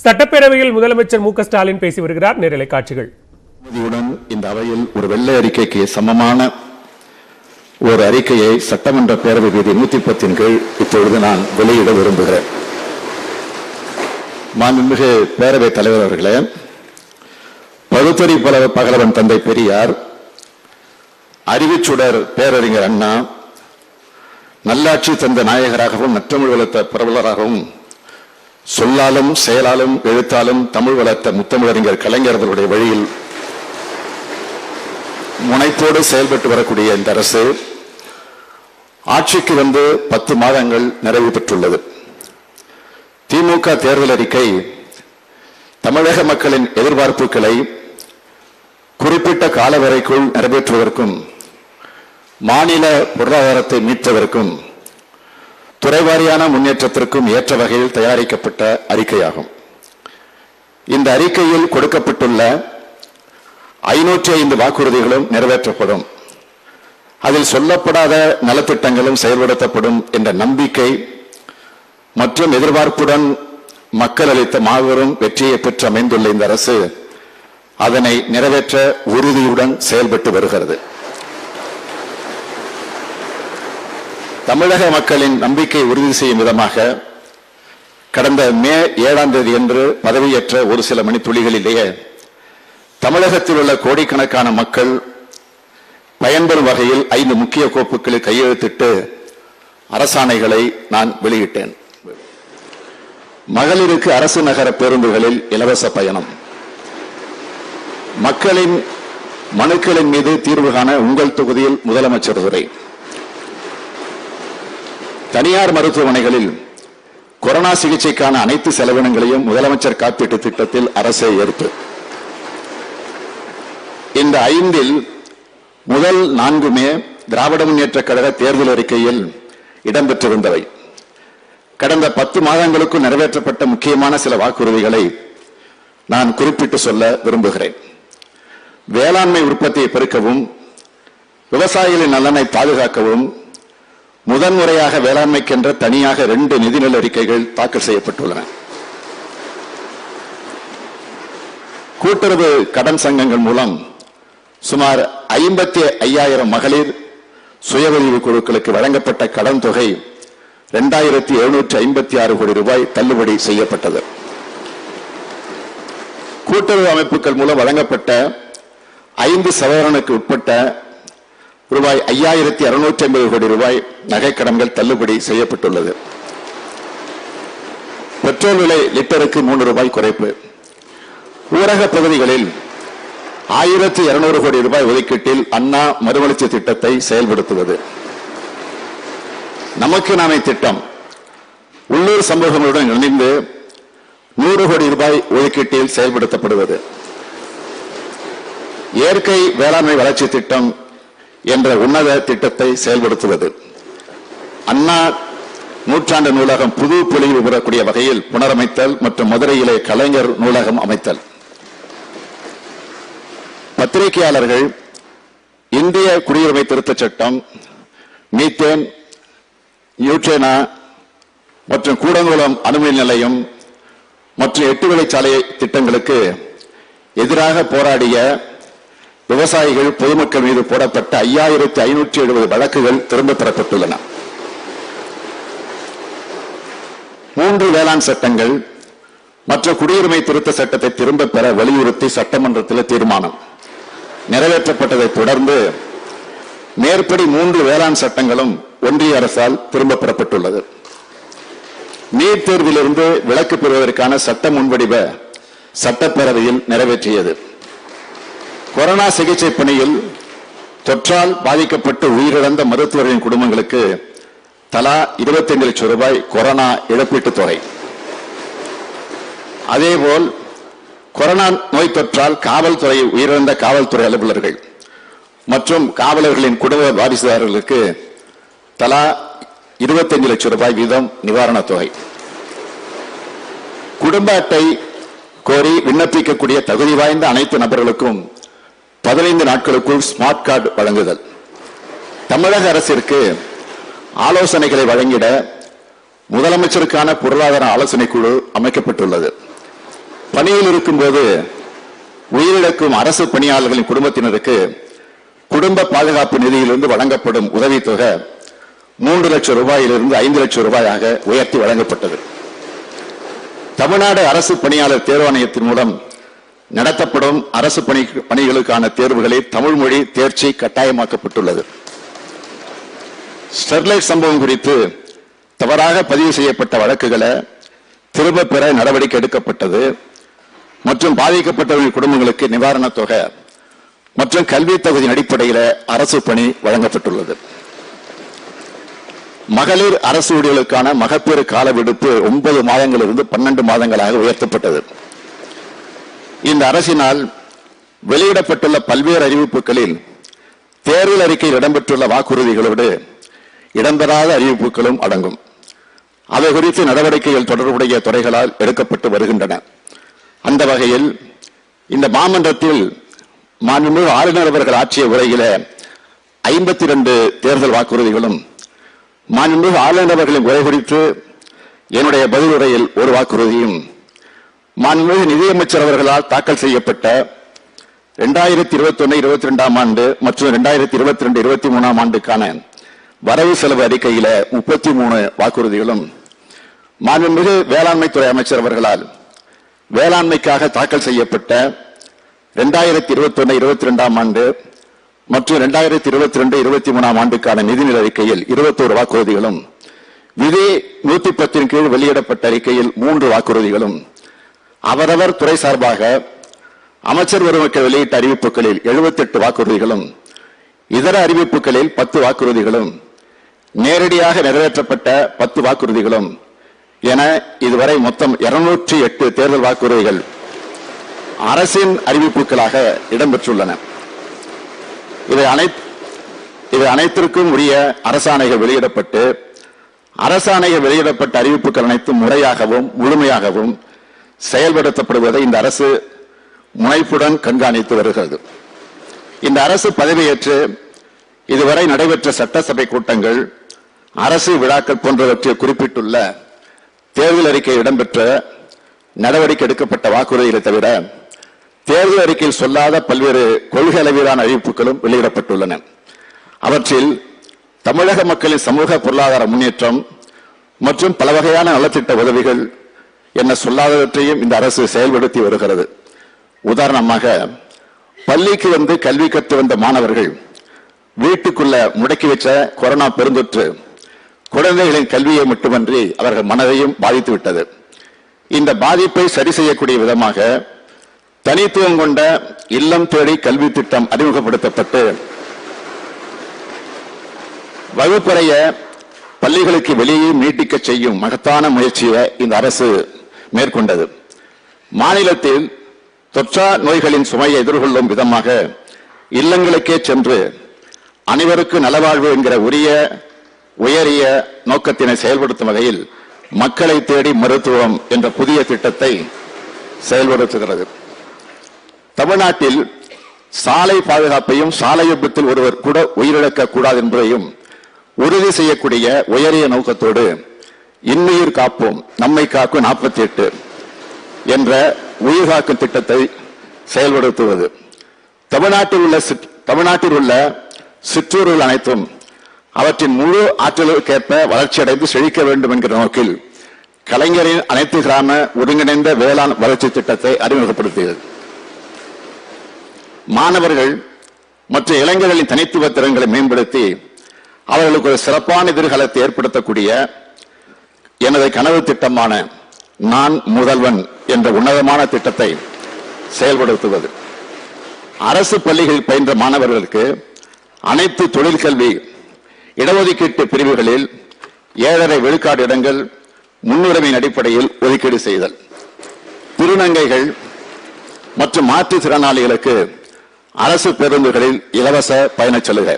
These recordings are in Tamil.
சட்டப்பேரவையில் முதலமைச்சர் மு க ஸ்டாலின் பேசி வருகிறார். நேரலை காட்சிகள். இந்த அவையில் ஒரு வெள்ளை அறிக்கைக்கு சமமான ஒரு அறிக்கையை சட்டமன்ற பேரவை விதி 110 கீழ் இப்பொழுது நான் வெளியிட விரும்புகிறேன். மாண்புமிகு பேரவைத் தலைவர் அவர்களே, பகுத்தறி பகலவன் தந்தை பெரியார், அறிவுச்சுடர் பேரறிஞர் அண்ணா, நல்லாட்சி தந்த நாயகராகவும் நற்றமிழ் வளர்த்த பிரபலராகவும் சொல்லாலும் செயலாலும் எழுத்தாலும் தமிழ் வளர்த்த முத்தமிழறிஞர் கலைஞர் அவர்களுடைய வழியில் முனைப்போடு செயல்பட்டு வரக்கூடிய இந்த அரசு ஆட்சிக்கு வந்து 10 மாதங்கள் நிறைவு பெற்றுள்ளது. திமுக தேர்தல் அறிக்கை தமிழக மக்களின் எதிர்பார்ப்புகளை குறிப்பிட்ட கால வரைக்குள் நிறைவேற்றுவதற்கும் மாநில பொருளாதாரத்தை மீட்பதற்கும் துறைவாரியான முன்னேற்றத்திற்கும் ஏற்ற வகையில் தயாரிக்கப்பட்ட அறிக்கையாகும். இந்த அறிக்கையில் கொடுக்கப்பட்டுள்ள 505 வாக்குறுதிகளும் நிறைவேற்றப்படும், அதில் சொல்லப்படாத நலத்திட்டங்களும் செயல்படுத்தப்படும் என்ற நம்பிக்கை மற்றும் எதிர்பார்ப்புடன் மக்கள் அளித்த மாபெரும் வெற்றியை பெற்று அமைந்துள்ள இந்த அரசு அதனை நிறைவேற்ற உறுதியுடன் செயல்பட்டு வருகிறது. தமிழக மக்களின் நம்பிக்கை உறுதி செய்யும் விதமாக கடந்த மே 7ஆம் தேதி அன்று பதவியேற்ற ஒரு சில மணித்துளிகளிலேயே தமிழகத்தில் உள்ள கோடிக்கணக்கான மக்கள் பயன்பெறும் வகையில் 5 முக்கிய கோப்புகளில் கையெழுத்திட்டு அரசாணைகளை நான் வெளியிட்டேன். மகளிருக்கு அரசு நகர பேருந்துகளில் இலவச பயணம், மக்களின் மனுக்களின் மீது தீர்வு காண உங்கள் தொகுதியில் முதலமைச்சர் உரை, தனியார் மருத்துவமனைகளில் கொரோனா சிகிச்சைக்கான அனைத்து செலவினங்களையும் முதலமைச்சர் காப்பீட்டு திட்டத்தில் அரசே ஏற்பு. இந்த 5இல் முதல் 4மே திராவிட முன்னேற்ற கழக தேர்தல் அறிக்கையில் இடம்பெற்றிருந்தவை. கடந்த 10 மாதங்களுக்குள் நிறைவேற்றப்பட்ட முக்கியமான சில வாக்குறுதிகளை நான் குறிப்பிட்டு சொல்ல விரும்புகிறேன். வேளாண்மை உற்பத்தியை பெருக்கவும் விவசாயிகளின் நலனை பாதுகாக்கவும் முதன்முறையாக வேளாண்மைக்கென்ற தனியாக 2 நிதிநிலை அறிக்கைகள் தாக்கல் செய்யப்பட்டுள்ளன. கூட்டுறவு கடன் சங்கங்கள் மூலம் சுமார் 55,000 மகளிர் சுய உதவி குழுக்களுக்கு வழங்கப்பட்ட கடன் தொகை 2,756 கோடி ரூபாய் தள்ளுபடி செய்யப்பட்டது. கூட்டுறவு அமைப்புகள் மூலம் வழங்கப்பட்ட 5 சவரனுக்கு உட்பட்ட ரூபாய் 5,650 கோடி ரூபாய் நகைக்கடன்கள் தள்ளுபடி செய்யப்பட்டுள்ளது. பெட்ரோல் விலை லிட்டருக்கு 3 ரூபாய் குறைப்பு. ஊரக பகுதிகளில் 1,200 கோடி ரூபாய் ஒதுக்கீட்டில் அண்ணா மறுமலர்ச்சி திட்டத்தை செயல்படுத்துவது. நமக்கு நாமே திட்டம் உள்ளூர் சமூகங்களுடன் இணைந்து 100 கோடி ரூபாய் ஒதுக்கீட்டில் செயல்படுத்தப்படுவது. இயற்கை வேளாண்மை வளர்ச்சி திட்டம் என்ற உன்னத திட்டத்தை செயல்படுத்துவது. அண்ணா நூற்றாண்டு நூலகம் புது பொலிவு பெறக்கூடிய வகையில் புனரமைத்தல் மற்றும் மதுரையிலே கலைஞர் நூலகம் அமைத்தல். பத்திரிகையாளர்கள் இந்திய குடியுரிமை திருத்தச் சட்டம், மீத்தேன், நியூட்ரேனா மற்றும் கூடங்குளம் அணுமின் நிலையம் மற்றும் 8 வழிச்சாலை திட்டங்களுக்கு எதிராக போராடிய விவசாயிகள் பொதுமக்கள் மீது போடப்பட்ட 5,570 வழக்குகள் திரும்ப பெறப்பட்டுள்ளன. 3 வேளாண் சட்டங்கள் மற்ற குடியுரிமை திருத்த சட்டத்தை திரும்ப பெற வலியுறுத்தி சட்டமன்றத்தில் தீர்மானம் நிறைவேற்றப்பட்டதை தொடர்ந்து மேற்படி 3 வேளாண் சட்டங்களும் ஒன்றிய அரசால் திரும்ப பெறப்பட்டுள்ளது. நீட் தேர்விலிருந்து விலக்கு பெறுவதற்கான சட்ட முன்வடிவ சட்டப்பேரவையில் நிறைவேற்றியது. கொரோனா சிகிச்சை பணியில் தொற்றால் பாதிக்கப்பட்டு உயிரிழந்த மருத்துவர்களின் குடும்பங்களுக்கு தலா 25 லட்சம் ரூபாய் கொரோனா இழப்பீட்டுத் தொகை. அதேபோல் கொரோனா நோய் தொற்றால் காவல்துறை உயிரிழந்த காவல்துறை அலுவலர்கள் மற்றும் காவலர்களின் குடும்ப வாரிசுதாரர்களுக்கு தலா 25 லட்சம் ரூபாய் வீதம் நிவாரணத் தொகை. குடும்ப அட்டை கோரி விண்ணப்பிக்கக்கூடிய தகுதி வாய்ந்த அனைத்து நபர்களுக்கும் 15 நாட்களுக்குள் ஸ்மார்ட் கார்டு வழங்குதல். தமிழக அரசிற்கு ஆலோசனைகளை வழங்கிட முதலமைச்சருக்கான பொருளாதார ஆலோசனை குழு அமைக்கப்பட்டுள்ளது. பணியில் இருக்கும்போது உயிரிழக்கும் அரசு பணியாளர்களின் குடும்பத்தினருக்கு குடும்ப பாதுகாப்பு நிதியிலிருந்து வழங்கப்படும் உதவித்தொகை 3 லட்சம் ரூபாயிலிருந்து 5 லட்சம் ரூபாயாக உயர்த்தி வழங்கப்பட்டது. தமிழ்நாடு அரசு பணியாளர் தேர்வாணையத்தின் மூலம் நடத்தப்படும் அரசு பணிகளுக்கான தேர்வுகளில் தமிழ் மொழி தேர்ச்சி கட்டாயமாக்கப்பட்டுள்ளது. ஸ்டெர்லைட் சம்பவம் குறித்து தவறாக பதிவு செய்யப்பட்ட வழக்குகளை திரும்ப பெற நடவடிக்கை எடுக்கப்பட்டது மற்றும் பாதிக்கப்பட்டவர்களின் குடும்பங்களுக்கு நிவாரணத் தொகை மற்றும் கல்வி தகுதியின் அடிப்படையில் அரசு பணி வழங்கப்பட்டுள்ளது. மகளிர் அரசு ஊழியர்களுக்கான மகப்பேறு கால விடுப்பு 9 மாதங்களிலிருந்து 12 மாதங்களாக உயர்த்தப்பட்டது. இந்த அரசினால் வெளியிடப்பட்டுள்ள பல்வேறு அறிவிப்புகளில் தேர்தல் அறிக்கையில் இடம்பெற்றுள்ள வாக்குறுதிகளோடு இடம்பெறாத அறிவிப்புகளும் அடங்கும். அவை குறித்து நடவடிக்கைகள் தொடர்புடைய துறைகளால் எடுக்கப்பட்டு வருகின்றன. அந்த வகையில் இந்த மாமன்றத்தில் மாண்புமிகு ஆளுநர் அவர்கள் ஆற்றிய உரையில 52 தேர்தல் வாக்குறுதிகளும், மாண்புமிகு ஆளுநர் அவர்களின் உரை குறித்து என்னுடைய பதிலுரையில் ஒரு வாக்குறுதியும், மாண்புமிகு நிதியமைச்சர் அவர்களால் தாக்கல் செய்யப்பட்ட 2021-22 ஆண்டு மற்றும் 2022-23 ஆண்டுக்கான வரவு செலவு அறிக்கையில 33 வாக்குறுதிகளும், மாண்புமிகு வேளாண்மைத்துறை அமைச்சர் அவர்களால் வேளாண்மைக்காக தாக்கல் செய்யப்பட்ட 2021-22 ஆண்டு மற்றும் 2022-23 ஆண்டுக்கான நிதிநிலை அறிக்கையில் 21 வாக்குறுதிகளும், விதி 110 கீழ் வெளியிடப்பட்ட அறிக்கையில் 3 வாக்குறுதிகளும், அவரவர் துறை சார்பாக அமைச்சர் ஒருவருக்கு வெளியிட்ட அறிவிப்புகளில் 78 வாக்குறுதிகளும், இதர அறிவிப்புகளில் 10 வாக்குறுதிகளும், நேரடியாக நிறைவேற்றப்பட்ட 10 வாக்குறுதிகளும் என இதுவரை மொத்தம் 208 தேர்தல் வாக்குறுதிகள் அரசின் அறிவிப்புகளாக இடம்பெற்றுள்ளன. இவை அனைத்திற்கும் உரிய அரசாணைகள் வெளியிடப்பட்டு, அரசாணைகள் வெளியிடப்பட்ட அறிவிப்புகள் அனைத்தும் முறையாகவும் முழுமையாகவும் செயல்படுத்தப்படுவதை இந்த அரசு முனைப்புடன் கண்காணித்து வருகிறது. இந்த அரசு பதவியேற்று இதுவரை நடைபெற்ற சட்டசபை கூட்டங்கள், அரசு விழாக்கள் போன்றவற்றில் குறிப்பிட்டுள்ள தேர்தல் அறிக்கையில் இடம்பெற்ற நடவடிக்கை எடுக்கப்பட்ட வாக்குறுதிகளை தவிர தேர்தல் அறிக்கையில் சொல்லாத பல்வேறு கொள்கை அளவிலான அறிவிப்புகளும் வெளியிடப்பட்டுள்ளன. அவற்றில் தமிழக மக்களின் சமூக பொருளாதார முன்னேற்றம் மற்றும் பல வகையான நலத்திட்ட உதவிகள் என்ன சொல்லாதவற்றையும் இந்த அரசு செயல்படுத்தி வருகிறது. உதாரணமாக, பள்ளிக்கு வந்து கல்வி கற்று வந்த மாணவர்கள் வீட்டுக்குள்ள முடக்கி வச்ச கொரோனா பெருந்தொற்று குழந்தைகளின் கல்வியை மட்டுமன்றி அவர்கள் மனதையும் பாதித்து விட்டது. இந்த பாதிப்பை சரி செய்யக்கூடிய விதமாக தனித்துவம் கொண்ட இல்லம் தேடி கல்வி திட்டம் அறிமுகப்படுத்தப்பட்டு வகுப்பறைய பள்ளிகளுக்கு வெளியே நீட்டிக்க செய்யும் மகத்தான முயற்சியை இந்த அரசு மேற்கொண்டது. மாநிலத்தில் தொற்றா நோய்களின் சுமையை எதிர்கொள்ளும் விதமாக இல்லங்களுக்கே சென்று அனைவருக்கு நலவாழ்வு என்கிற உயரிய நோக்கத்தினை செயல்படுத்தும் வகையில் மக்களை தேடி மருத்துவம் என்ற புதிய திட்டத்தை செயல்படுத்துகிறது. தமிழ்நாட்டில் சாலை பாதுகாப்பையும் சாலை விபத்தில் ஒருவர் கூட உயிரிழக்க கூடாது என்பதையும் உறுதி செய்யக்கூடிய உயரிய நோக்கத்தோடு இன்னுயிர் காப்போம் நம்மை காக்கும் 48 என்ற உயிர் காக்கும் திட்டத்தை செயல்படுத்துவது. தமிழ்நாட்டில் உள்ள சிற்றூர்கள் அனைத்தும் அவற்றின் முழு ஆற்றலுக்கேற்ப வளர்ச்சியடைந்து செழிக்க வேண்டும் என்கிற நோக்கில் கலைஞரின் அனைத்து கிராம ஒருங்கிணைந்த வேளாண் வளர்ச்சி திட்டத்தை அறிமுகப்படுத்தியது. மாணவர்கள் மற்றும் இளைஞர்களின் தனித்துவ திறன்களை மேம்படுத்தி அவர்களுக்கு ஒரு சிறப்பான எதிர்காலத்தை ஏற்படுத்தக்கூடிய எனது கனவு திட்டமான நான் முதல்வன் என்ற உன்னதமான திட்டத்தை செயல்படுத்துவது. அரசு பள்ளிகளில் பயின்ற மாணவர்களுக்கு அனைத்து தொழிற்கல்வி இடஒதுக்கீட்டு பிரிவுகளில் 7.5 விழுக்காடு இடங்கள் முன்னுரிமையின் அடிப்படையில் ஒதுக்கீடு செய்தல். திருநங்கைகள் மற்றும் மாற்றுத்திறனாளிகளுக்கு அரசு பேருந்துகளில் இலவச பயணச் சலுகை.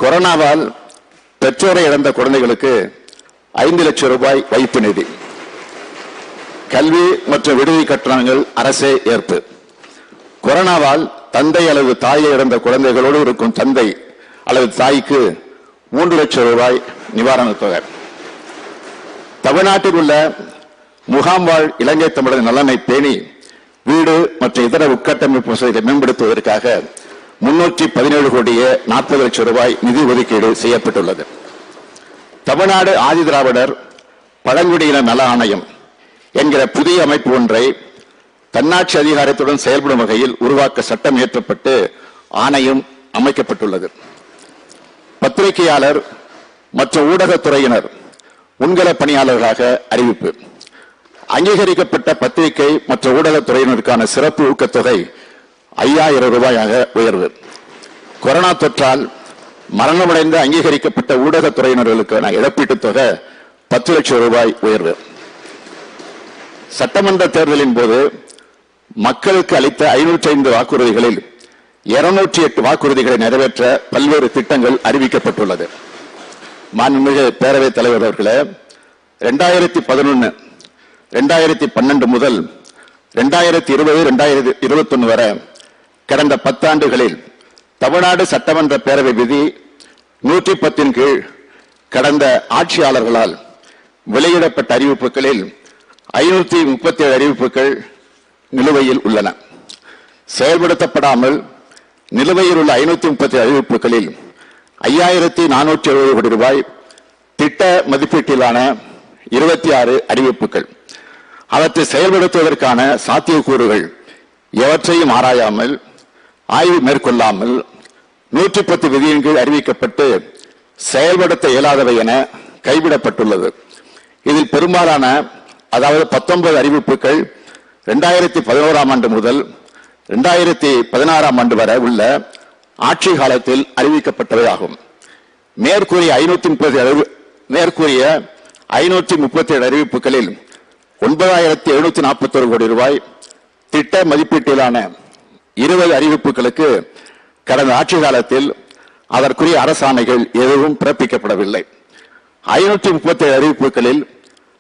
கொரோனாவால் பெற்றோரை இழந்த குழந்தைகளுக்கு 5 லட்சம் ரூபாய் வைப்பு நிதி. கல்வி மற்றும் விடுதி கட்டணங்கள் அரசே ஏற்பு. கொரோனாவால் தந்தை அல்லது தாயை இழந்த குழந்தைகளோடு இருக்கும் தந்தை அல்லது தாய்க்கு 3 லட்சம் ரூபாய் நிவாரணத் தொகை. தமிழ்நாட்டில் உள்ள முகாம் வாழ் இலங்கை தமிழர் நலனை பேணி வீடு மற்றும் இதர உட்கட்டமைப்பு வசதிகளை மேம்படுத்துவதற்காக 317 கோடியே 40 லட்சம் ரூபாய் நிதி ஒதுக்கீடு செய்யப்பட்டுள்ளது. தமிழ்நாடு ஆதிதிராவிடர் பழங்குடியினர் நல ஆணையம் என்கிற புதிய அமைப்பு ஒன்றை தன்னாட்சி அதிகாரத்துடன் செயல்படும் வகையில் உருவாக்க சட்டம் இயற்றப்பட்டு ஆணையம் அமைக்கப்பட்டுள்ளது. பத்திரிகையாளர் மற்றும் ஊடகத்துறையினர் முன்கள பணியாளர்களாக அறிவிப்பு. அங்கீகரிக்கப்பட்ட பத்திரிகை மற்றும் ஊடகத்துறையினருக்கான சிறப்பு ஊக்கத்தொகை 5000 ரூபாயாக உயர்வு. கொரோனா தொற்றால் மரணமடைந்த அங்கீகரிக்கப்பட்ட ஊடகத்துறையினர்களுக்கான இழப்பீட்டுத் தொகை 10 லட்சம் ரூபாய் உயர்வு. சட்டமன்ற தேர்தலின் போது மக்களுக்கு அளித்த 505 வாக்குறுதிகளில் 208 வாக்குறுதிகளை நிறைவேற்ற பல்வேறு திட்டங்கள் அறிவிக்கப்பட்டுள்ளது. மாண்புமிகு பேரவைத் தலைவர் அவர்களே, 2011, 2012 முதல் 2020, 2021 வரை கடந்த 10 ஆண்டுகளில் தமிழ்நாடு சட்டமன்ற பேரவை விதி 110 கீழ் கடந்த ஆட்சியாளர்களால் வெளியிடப்பட்ட அறிவிப்புகளில் 537 அறிவிப்புகள் நிலுவையில் உள்ளன. செயல்படுத்தப்படாமல் நிலுவையில் உள்ள 537 அறிவிப்புகளில் 5470 கோடி ரூபாய் திட்ட மதிப்பீட்டிலான 26 அறிவிப்புகள். அவற்றை செயல்படுத்துவதற்கான சாத்தியக்கூறுகள் எவற்றையும் ஆராயாமல் ஆய்வு மேற்கொள்ளாமல் 110 விதியின் கீழ் அறிவிக்கப்பட்டு செயல்படுத்த இயலாதவை என கைவிடப்பட்டுள்ளது. இதில் பெரும்பாலான, அதாவது 19 அறிவிப்புகள் 2011ஆம் ஆண்டு முதல் 2016ஆம் ஆண்டு வரை உள்ள ஆட்சி காலத்தில் அறிவிக்கப்பட்டவை ஆகும். மேற்கூறிய 537 அறிவிப்புகளில் 9741 கோடி ரூபாய் திட்ட மதிப்பீட்டிலான 20 அறிவிப்புகளுக்கு கடந்த ஆட்சி காலத்தில் அதற்குரிய அரசாணைகள் எதுவும் பிறப்பிக்கப்படவில்லை. 537 அறிவிப்புகளில்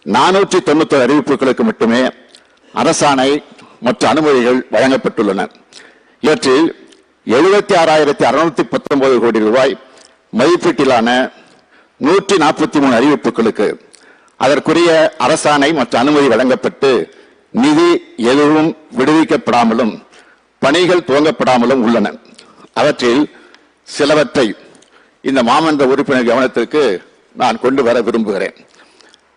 491 அறிவிப்புகளுக்கு மட்டுமே அரசாணை மற்றும் அனுமதிகள் வழங்கப்பட்டுள்ளன. இவற்றில் 76,619 கோடி ரூபாய் மதிப்பீட்டிலான 143 அறிவிப்புகளுக்கு அதற்குரிய அரசாணை மற்றும் அனுமதி வழங்கப்பட்டு நிதி எதுவும் விடுவிக்கப்படாமலும் பணிகள் துவங்கப்படாமலும் உள்ளன. அவற்றில் சிலவற்றை இந்த மாமன்ற உறுப்பினர் கவனத்திற்கு நான் கொண்டு வர விரும்புகிறேன்.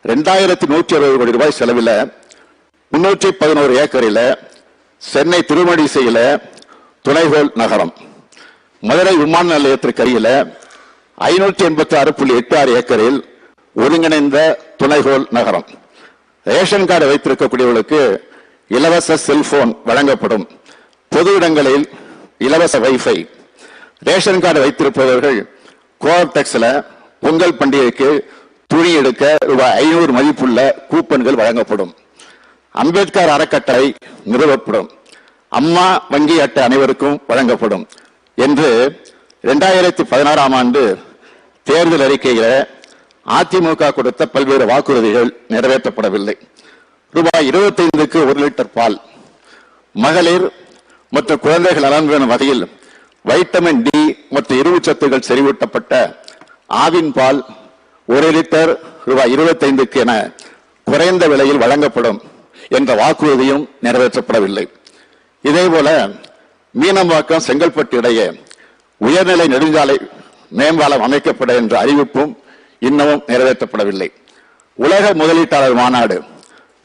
2160 கோடி ரூபாய் செலவில் 311 ஏக்கரில் சென்னை திருமழிசையில் துணைகோள் நகரம், மதுரை விமான நிலையத்திற்கு அருகில் 586.86 ஏக்கரில் ஒருங்கிணைந்த துணைகோள் நகரம். ரேஷன் கார்டு வைத்திருக்கக்கூடியவர்களுக்கு இலவச செல்போன் வழங்கப்படும். பொது இடங்களில் இலவச வைஃபை. ரேஷன் கார்டு வைத்திருப்பவர்கள் கோஆப்டெக்ஸ்ல பொங்கல் பண்டிகைக்கு துணி எடுக்க ரூபாய் 500 மதிப்புள்ள கூப்பன்கள் வழங்கப்படும். அம்பேத்கர் அறக்கட்டளை நிறுவப்படும். அம்மா வங்கி அட்டை அனைவருக்கும் வழங்கப்படும் என்று 2016ஆம் ஆண்டு தேர்தல் அறிக்கையில் அதிமுக கொடுத்த பல்வேறு வாக்குறுதிகள் நிறைவேற்றப்படவில்லை. ரூபாய் 25க்கு 1 லிட்டர் பால், மகளிர் மற்றும் குழந்தைகள் நலன் வகையில் வைட்டமின் டி மற்றும் இருவுச்சத்துகள் செறிவூட்டப்பட்ட ஆவின் பால் 1 லிட்டர் ரூபாய் 25க்கு என குறைந்த விலையில் வழங்கப்படும் என்ற வாக்குறுதியும் நிறைவேற்றப்படவில்லை. இதேபோல மீனம்பாக்கம் செங்கல்பட்டு இடையே உயர்நிலை நெடுஞ்சாலை மேம்பாலம் அமைக்கப்பட என்ற அறிவிப்பும் இன்னமும் நிறைவேற்றப்படவில்லை. உலக முதலீட்டாளர் மாநாடு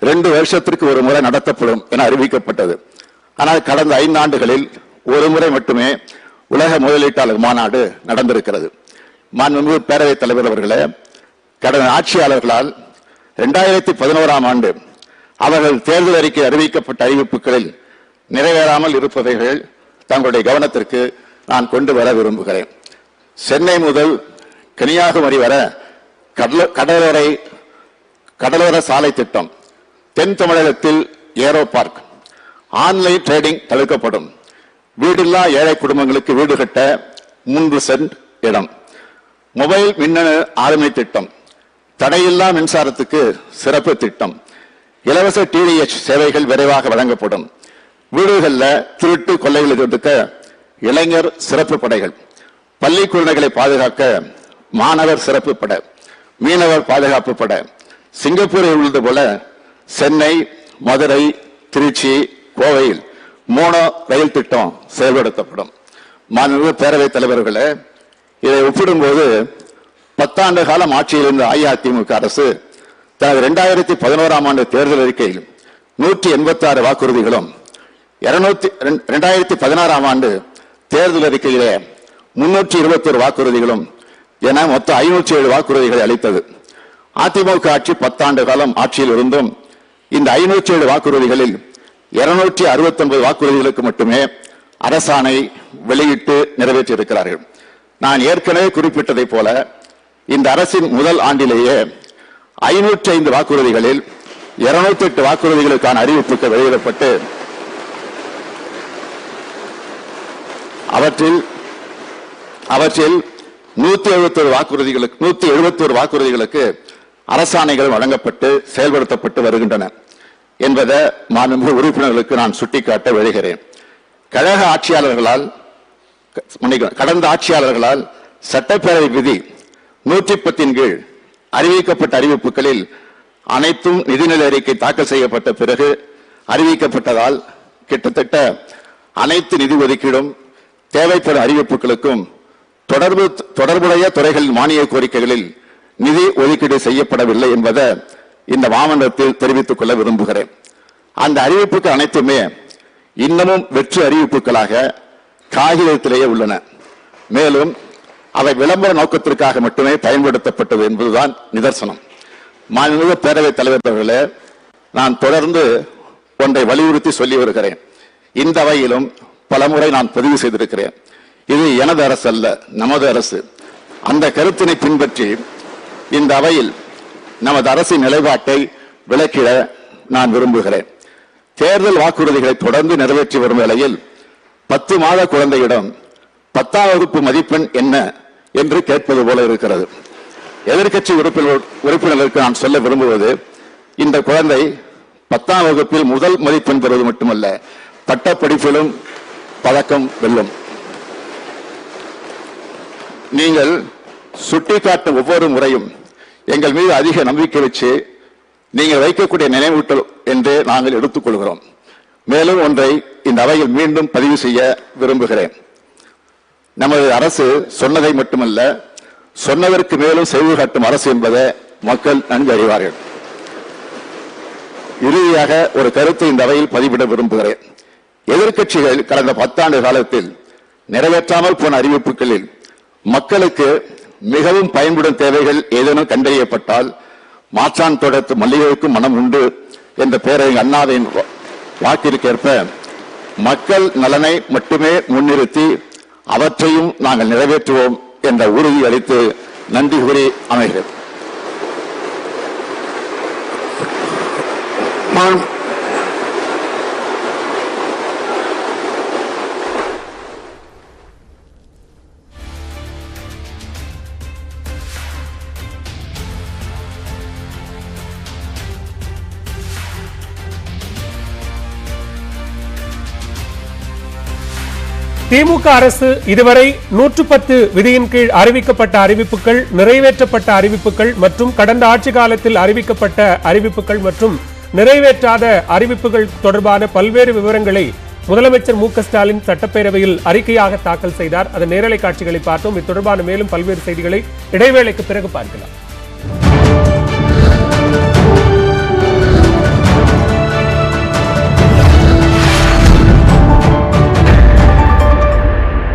2 வருஷத்திற்கு ஒரு முறை நடத்தப்படும் என அறிவிக்கப்பட்டது. ஆனால் கடந்த 5 ஆண்டுகளில் ஒரு முறை மட்டுமே உலக முதலீட்டாளர் மாநாடு நடந்திருக்கிறது. மாண்புமிகு பேரவைத் தலைவர் அவர்களே, கடந்த ஆட்சியாளர்களால் 2011ஆம் ஆண்டு அவர்கள் தேர்தல் அறிக்கை அறிவிக்கப்பட்ட அறிவிப்புகளில் நிறைவேறாமல் இருப்பவைகள் தங்களுடைய கவனத்திற்கு நான் கொண்டு வர விரும்புகிறேன். சென்னை முதல் கன்னியாகுமரி வரை கடலோர சாலை திட்டம், தென் தமிழகத்தில் ஏரோ பார்க், ஆன்லைன் ட்ரேடிங் தடுக்கப்படும். வீடில்லா ஏழை குடும்பங்களுக்கு வீடு கட்ட 3 சென்ட் இடம். மொபைல் மின்னணு ஆளுமை திட்டம், தடையில்லா மின்சாரத்துக்கு சிறப்பு திட்டம், இலவச டிடிஎச் சேவைகள் விரைவாக வழங்கப்படும். வீடுகளில் திருட்டு கொள்ளைகளை தடுக்க இளைஞர் சிறப்பு படைகள், பள்ளி குழந்தைகளை பாதுகாக்க மாணவர் சிறப்பு படை, மீனவர் பாதுகாப்பு படை, சிங்கப்பூரில் உள்ளது போல சென்னை, மதுரை, திருச்சி, கோவையில் மோனோ ரயில் திட்டம் செயல்படுத்தப்படும். மாண்புமிகு பேரவைத் தலைவர்களே, இதை ஒப்பிடும்போது 10 ஆண்டு காலம் ஆட்சியில் இருந்த அஇஅதிமுக அரசு தனது 2011ஆம் ஆண்டு தேர்தல் அறிக்கையில் 186 வாக்குறுதிகளும் 2016ஆம் ஆண்டு தேர்தல் அறிக்கையிலே 321 வாக்குறுதிகளும் என மொத்தம் 507 வாக்குறுதிகளை அளித்தது. அதிமுக ஆட்சி 10 ஆண்டு காலம் ஆட்சியில் இருந்தும் இந்த 507 வாக்குறுதிகளில் 269 வாக்குறுதிகளுக்கு மட்டுமே அரசாணை வெளியிட்டு நிறைவேற்றியிருக்கிறார்கள். நான் ஏற்கனவே குறிப்பிட்டதை போல இந்த அரசின் முதல் ஆண்டிலேயே 505 வாக்குறுதிகளில் 208 வாக்குறுதிகளுக்கான அறிவிப்புகள் வெளியிடப்பட்டு அவற்றில் 171 வாக்குறுதிகளுக்கு அரசாணைகள் வழங்கப்பட்டு செயல்படுத்தப்பட்டு வருகின்றன என்பதை மாண்புமிகு உறுப்பினர்களுக்கு நான் சுட்டிக்காட்ட விழைகிறேன். கடந்த ஆட்சியாளர்களால் சட்டப்பேரவை விதி 110 கீழ் அறிவிக்கப்பட்ட அறிவிப்புகளில் அனைத்தும் நிதிநிலை அறிக்கை தாக்கல் செய்யப்பட்ட பிறகு அறிவிக்கப்பட்டதால் கிட்டத்தட்ட அனைத்து நிதி ஒதுக்கீடும் தேவைப்படும் அறிவிப்புகளுக்கும் தொடர்புடைய துறைகளின் மானிய கோரிக்கைகளில் நிதி ஒதுக்கீடு செய்யப்படவில்லை என்பதை இந்த மாமன்றத்தில் தெரிவித்துக் கொள்ள விரும்புகிறேன். அந்த அறிவிப்புகள் அனைத்துமே இன்னமும் வெற்று அறிவிப்புகளாக காகிதத்திலேயே உள்ளன. மேலும் அவை விளம்பர நோக்கத்திற்காக மட்டுமே பயன்படுத்தப்பட்டது என்பதுதான் நிதர்சனம். மாண்புமிகு பேரவைத் தலைவர் அவர்களே, நான் தொடர்ந்து ஒன்றை வலியுறுத்தி சொல்லி வருகிறேன். இந்த அவையிலும் பலமுறை நான் பதிவு செய்திருக்கிறேன். இது எனது அரசு அல்ல, நமது அரசு. அந்த கருத்தினை பின்பற்றி இந்த அவையில் நமது அரசின் நிலைப்பாட்டை விளக்கிட நான் விரும்புகிறேன். தேர்தல் வாக்குறுதிகளை தொடர்ந்து நிறைவேற்றி வரும் வேளையில் 10 மாத குழந்தையிடம் 10ஆம் வகுப்பு மதிப்பெண் என்ன என்று கேட்பது போல இருக்கிறது. எதிர்க்கட்சி உறுப்பினர்களுக்கு நான் சொல்ல விரும்புவது, இந்த குழந்தை 10ஆம் வகுப்பில் முதல் மதிப்பெண் பெறுவது மட்டுமல்ல, பட்டப்படிப்பிலும் பதக்கம் வெல்லும். நீங்கள் சுட்டிக்காட்டும் ஒவ்வொரு முறையும் எங்கள் மீது அதிக நம்பிக்கை வச்சு நீங்கள் வைக்கக்கூடிய நினைவூட்டல் என்று நாங்கள் எடுத்துக் கொள்கிறோம். மேலும் ஒன்றை இந்த அவையில் மீண்டும் பதிவு செய்ய விரும்புகிறேன். நமது அரசு சொன்னதை மட்டுமல்ல, சொன்னதற்கு மேலும் செய்து காட்டும் அரசு என்பதை மக்கள் நன்கு அறிவார்கள். இறுதியாக ஒரு கருத்தை இந்த அவையில் பதிவிட விரும்புகிறேன். எதிர்க்கட்சிகள் கடந்த 10 ஆண்டு காலத்தில் நிறைவேற்றாமல் போன அறிவிப்புகளில் மக்களுக்கு மிகவும் பயன்படும் தேவைகள் ஏதேனும் கண்டறியப்பட்டால் மாற்றான் தொடர்த்து மல்லிகைக்கும் மனம் உண்டு என்ற பேரறிஞர் அண்ணாவின் வாக்கிற்கேற்ப மக்கள் நலனை மட்டுமே முன்னிறுத்தி அவற்றையும் நாங்கள் நிறைவேற்றுவோம் என்ற உறுதி அளித்து நன்றி கூறி அமைகிறேன். திமுக அரசு இதுவரை 110 விதியின் கீழ் அறிவிக்கப்பட்ட அறிவிப்புகள், நிறைவேற்றப்பட்ட அறிவிப்புகள் மற்றும் கடந்த ஆட்சி காலத்தில் அறிவிக்கப்பட்ட அறிவிப்புகள் மற்றும் நிறைவேற்றாத அறிவிப்புகள் தொடர்பான பல்வேறு விவரங்களை முதலமைச்சர் மு.க.ஸ்டாலின் சட்டப்பேரவையில் அறிக்கையாக தாக்கல் செய்தார். அதன் நேரலை காட்சிகளை பார்த்தோம். இது தொடர்பான மேலும் பல்வேறு செய்திகளை இடைவேளைக்கு பிறகு பார்க்கலாம்.